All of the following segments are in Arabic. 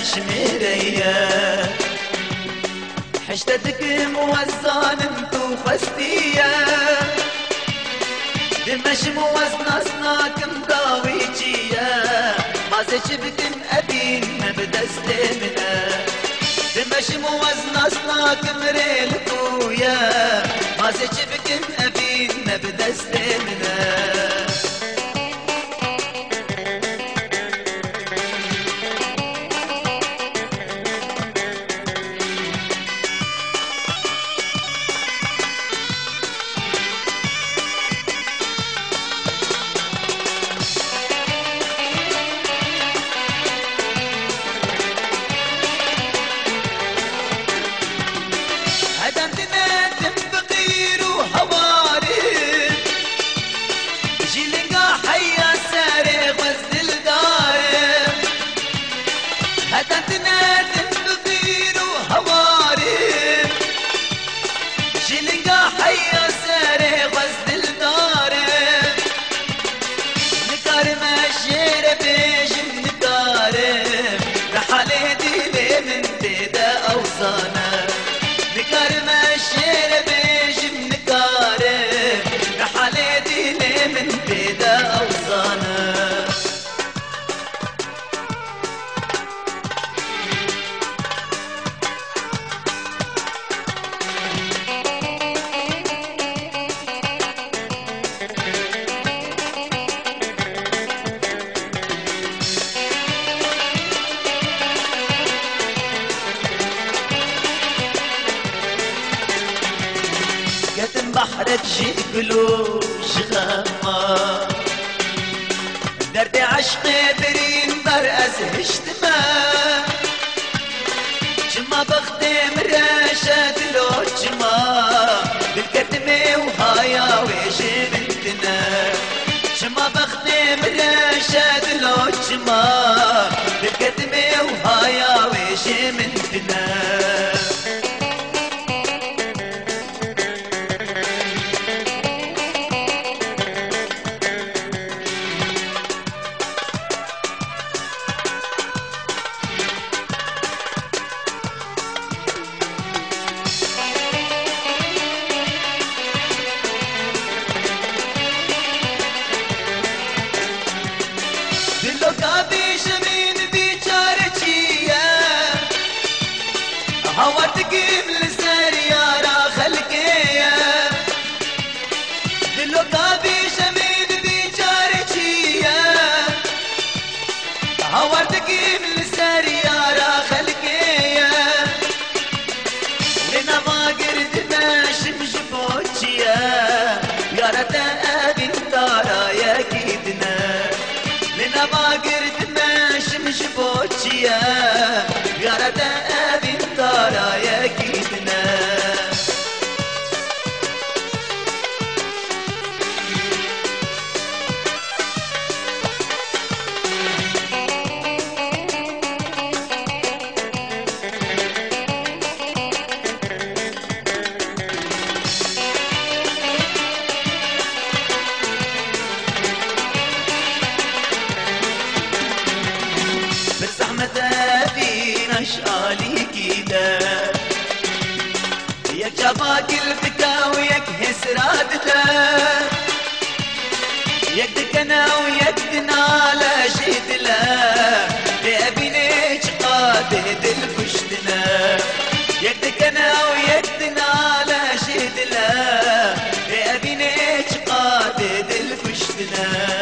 شميرية حشتتك موزان انتو خستية دمش موزن اصناكم ضاويجية ما زجبكم ابين بدستمنا دمش موزن اصناكم ريلكويا ما زجبكم ابين بدستمنا بحرك جيكلوش غما درد عشقي برين بر ازهشتما جما بختم راشد لو جما بالكتمة وهايا ويجي بنتنا جما بختم راشد لو جما بالكتمة وهايا ويجي بنتنا يا رد أبي طارا يا كيدنا اشقالي كده ياك جاباك البكا وياك هسراد لا ياك دكنا وياك دنا لا شهد لا لأبينيش قادد الفشتنا ياك دكنا وياك دنا لا شهد لا لأبينيش قادد الفشتنا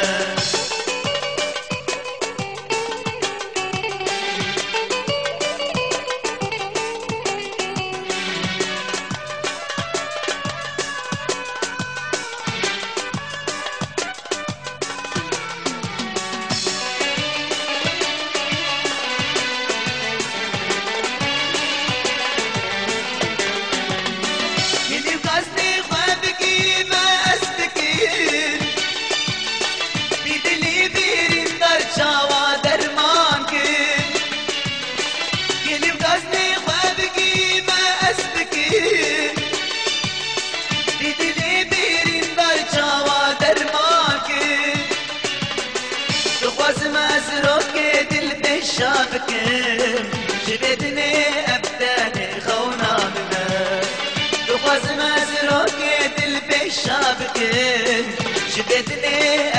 شافك شدتني